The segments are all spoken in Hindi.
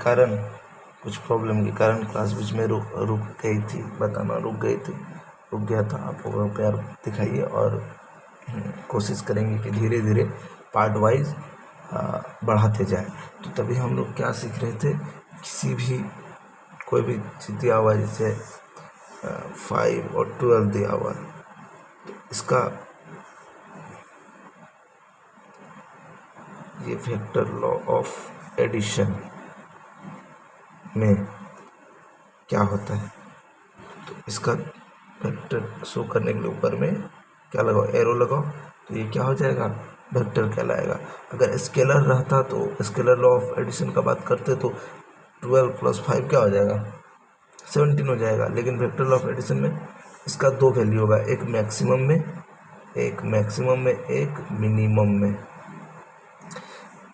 कारण, कुछ प्रॉब्लम के कारण क्लास बीच में रुक गई थी, बताना रुक गया था। आप लोग प्यार दिखाइए और कोशिश करेंगे कि धीरे धीरे पार्ट वाइज बढ़ाते जाएं। तो तभी हम लोग क्या सीख रहे थे, किसी भी कोई भी चीज़ दिया हुआ, जैसे 5 और 12 दिया हुआ, तो इसका ये वेक्टर लॉ ऑफ एडिशन में क्या होता है, तो इसका वेक्टर शो करने के लिए ऊपर में क्या लगाओ, एरो लगाओ, तो ये क्या हो जाएगा, वेक्टर कहलाएगा। अगर स्केलर रहता तो स्केलर लॉ ऑफ एडिशन का बात करते तो 12 + 5 क्या हो जाएगा, 17 हो जाएगा। लेकिन वेक्टर लॉ ऑफ एडिशन में इसका 2 वैल्यू होगा, एक मैक्सिमम में, एक मिनिमम में।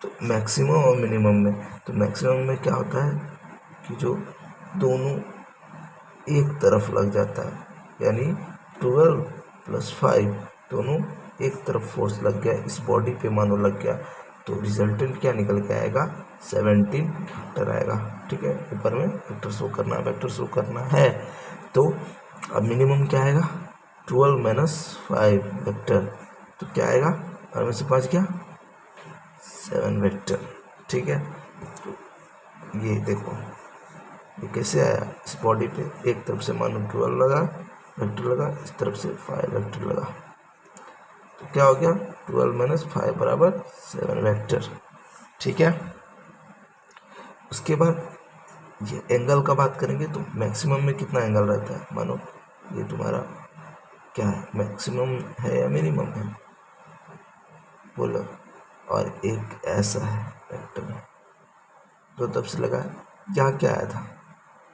तो मैक्सिमम और मिनिमम में, तो मैक्सिमम में क्या होता है कि जो दोनों एक तरफ लग जाता है, यानी 12 + 5 दोनों एक तरफ फोर्स लग गया, इस बॉडी पे मानो लग गया, तो रिजल्टेंट क्या निकल के आएगा, 17 वेक्टर आएगा। ठीक है, ऊपर में वेक्टर शो करना है। तो अब मिनिमम क्या आएगा, 12 - 5 वेक्टर, तो क्या आएगा, 5 में से 5 क्या, 7 वेक्टर। ठीक है, तो ये देखो ये कैसे आया, इस बॉडी पे एक तरफ से मानो 12 लगा वेक्टर लगा, इस तरफ से 5 वेक्टर लगा, तो क्या हो गया, 12 - 5 = 7 वेक्टर। ठीक है, उसके बाद ये एंगल का बात करेंगे, तो मैक्सिमम में कितना एंगल रहता है, मानो ये तुम्हारा क्या है, मैक्सिमम है या मिनिमम है, बोलो। और एक ऐसा है वेक्टर जो तब से लगा है, यहाँ क्या आया था,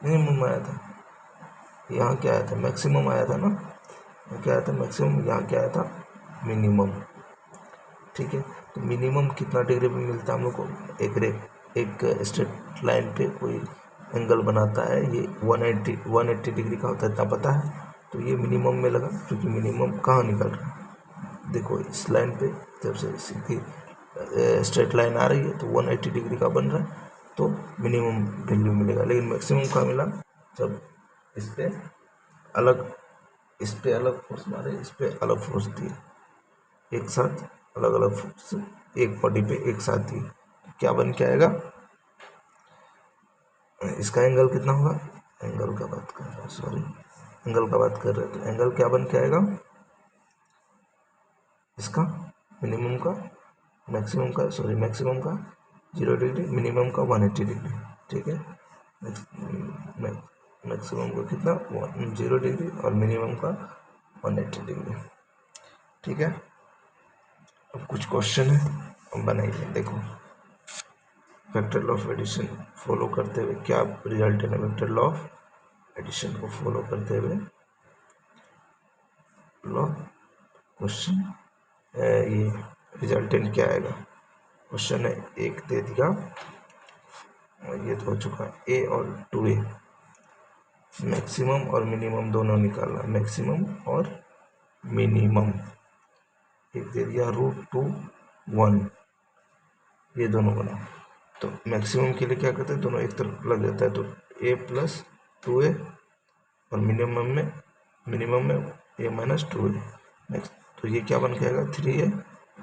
मिनिमम आया था, यहाँ क्या आया था, मैक्सिमम आया था ना, क्या आया था, मैक्सिमम, यहाँ क्या आया था, मिनिमम। ठीक है, तो मिनिमम कितना डिग्री पे मिलता है हम लोग को, एक स्ट्रेट लाइन पे कोई एंगल बनाता है, ये 180 डिग्री का होता है, इतना पता है। तो ये मिनिमम में लगा, क्योंकि मिनिमम कहाँ निकल रहा है, देखो इस लाइन पे जब से सीधी स्ट्रेट लाइन आ रही है तो 180 डिग्री का बन रहा है, तो मिनिमम वैल्यू मिलेगा। लेकिन मैक्सिमम कहाँ मिला, जब इस पे अलग फोर्स मारे, इस पे अलग फोर्स दिए, एक साथ अलग अलग फोर्स एक बॉडी पे एक साथ दिए, क्या बन के आएगा, इसका एंगल कितना होगा, एंगल का बात कर रहे हैं, तो एंगल क्या बन के आएगा, इसका मैक्सिमम का 0 डिग्री, मिनिमम का 180 डिग्री। ठीक है, मैक्सिमम का कितना 0 डिग्री और मिनिमम का 180 डिग्री। ठीक है, अब कुछ क्वेश्चन है, हम बनाइए। देखो, vector law of addition follow करते हुए क्या रिजल्ट है, वेक्टर लॉ ऑफ एडिशन को फॉलो करते हुए लॉ क्वेश्चन ये रिजल्टेंट क्या आएगा। क्वेश्चन है, एक दे दिया, ये तो हो चुका है, ए और 2a, मैक्सिमम और मिनिमम दोनों निकालना, मैक्सिमम और मिनिमम। एक दे दिया √2 1, ये दोनों बना, तो मैक्सिमम के लिए क्या करते हैं, दोनों एक तरफ लग जाता है, तो a + 2a, और मिनिमम में a - 2a, तो ये क्या बन के आएगा, 3a,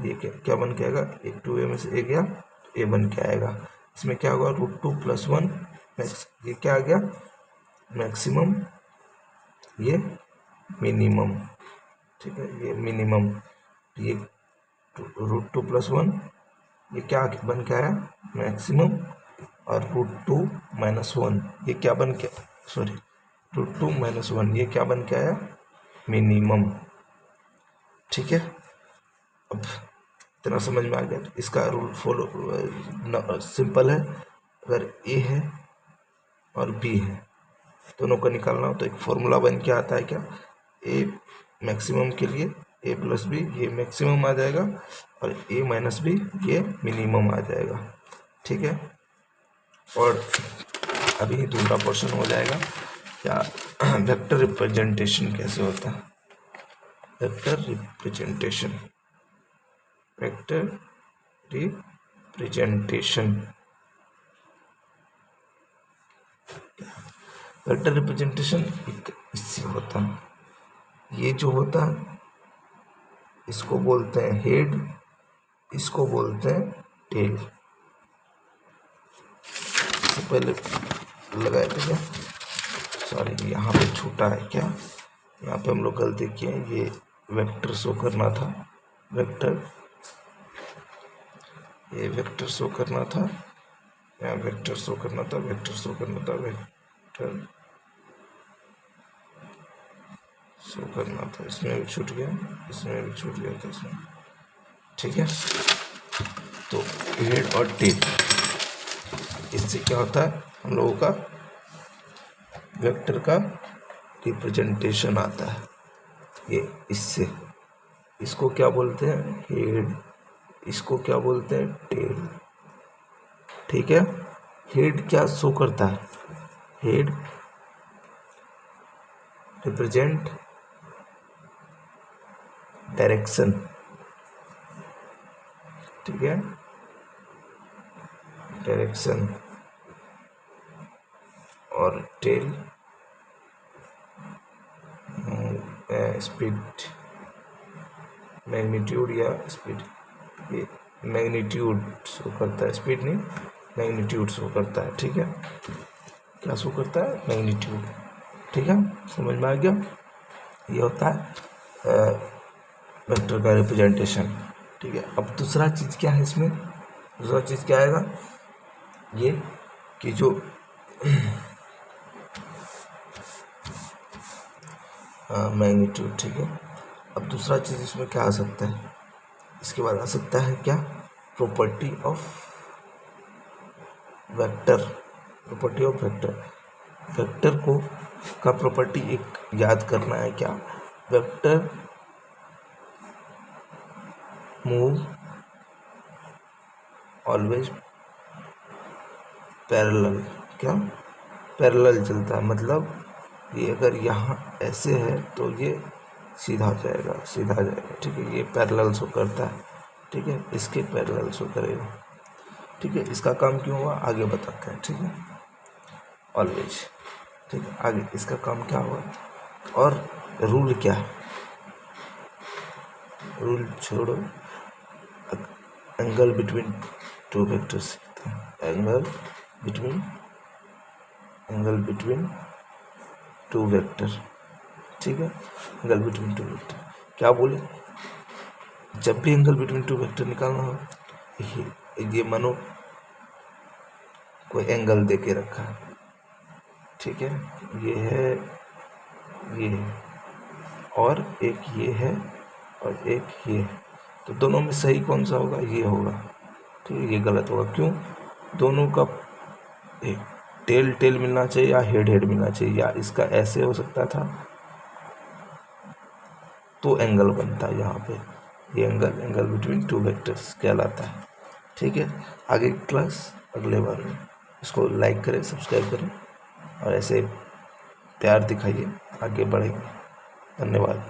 ये क्या बन के आएगा, एक 2a में से a गया तो a बन के आएगा। इसमें क्या होगा, √2 + 1, ये क्या आ गया, मैक्सिमम, ये मिनिमम। ठीक है, ये मिनिमम, ये √2 + 1, ये क्या बन के आया, मैक्सिमम, और √2 - 1, ये क्या बन के, सॉरी √2 - 1, ये क्या बन के आया, मिनिमम। ठीक है, अब इतना समझ में आ गया, इसका रूल फॉलो सिंपल है। अगर ए है और बी है, दोनों को निकालना हो तो एक फॉर्मूला बन के आता है, क्या, ए मैक्सिमम के लिए a + b, ये मैक्सिमम आ जाएगा, और a - b ये मिनिमम आ जाएगा। ठीक है, और अभी दूसरा क्वेश्चन हो जाएगा, क्या वेक्टर रिप्रेजेंटेशन कैसे होता है, वेक्टर रिप्रेजेंटेशन वेक्टर रिप्रेजेंटेशन इससे होता है, ये जो होता है इसको बोलते हैं हेड, इसको बोलते हैं टेल। इससे पहले लगाए थे क्या, सॉरी यहाँ पे छोटा है क्या, यहाँ पे हम लोग गलती किए, ये वेक्टर शो करना था, वेक्टर, ये वेक्टर शो करना था, यहाँ वेक्टर शो करना था, वेक्टर शो करना था, वेक्टर शो करना था, इसमें भी छूट गया, इसमें भी छूट गया था इसमें, ठीक है। तो हेड और टेल, इससे क्या होता है, हम लोगों का वेक्टर का रिप्रेजेंटेशन आता है, ये इससे, इसको क्या बोलते हैं हेड, इसको क्या बोलते हैं टेल, ठीक है। हेड क्या शो करता है, हेड रिप्रेजेंट डायरेक्शन, ठीक है, डायरेक्शन, और टेल स्पीड, मैग्नीट्यूड या स्पीड, ये मैग्नीट्यूड शो करता है, स्पीड नहीं मैग्नीट्यूड शो करता है, ठीक है। क्या शो करता है, मैग्नीट्यूड, ठीक है, समझ में आ गया। ये होता है वेक्टर का रिप्रेजेंटेशन, ठीक है। अब दूसरा चीज़ क्या है इसमें, दूसरा चीज़ क्या आएगा, ये कि जो मैग्नीट्यूड, ठीक है। अब दूसरा चीज़ इसमें क्या आ सकता है, इसके बाद आ सकता है क्या, property of vector, property of vector, vector को का प्रॉपर्टी एक याद करना है क्या, वेक्टर मूव ऑलवेज पैरेलल, क्या पैरेलल चलता है, मतलब ये अगर यहाँ ऐसे है तो ये सीधा जाएगा, सीधा जाएगा, ठीक है, ये पैरेलल शो करता है, ठीक है, इसके पैरेलल शो करेगा, ठीक है। इसका काम क्यों हुआ आगे बताते हैं, ठीक है, ऑलवेज, ठीक है। आगे इसका काम क्या हुआ और रूल क्या है, रूल छोड़ो, angle between two vectors, angle between two vector, ठीक है, एंगल बिटवीन टू वेक्टर, क्या बोले, जब भी एंगल बिटवीन टू वेक्टर निकालना हो, ये मानो कोई एंगल दे के रखा है, ठीक है, ये है, ये है, और एक ये है और एक ये है, तो दोनों में सही कौन सा होगा, ये होगा, ठीक है, ये गलत होगा, क्यों, दोनों का टेल टेल मिलना चाहिए या हेड हेड मिलना चाहिए, या इसका ऐसे हो सकता था तो एंगल बनता है, यहाँ पे ये एंगल बिटवीन टू वेक्टर्स कहलाता है, ठीक है। आगे क्लास अगले बार में, इसको लाइक करें, सब्सक्राइब करें और ऐसे प्यार दिखाइए, आगे बढ़ेंगे, धन्यवाद।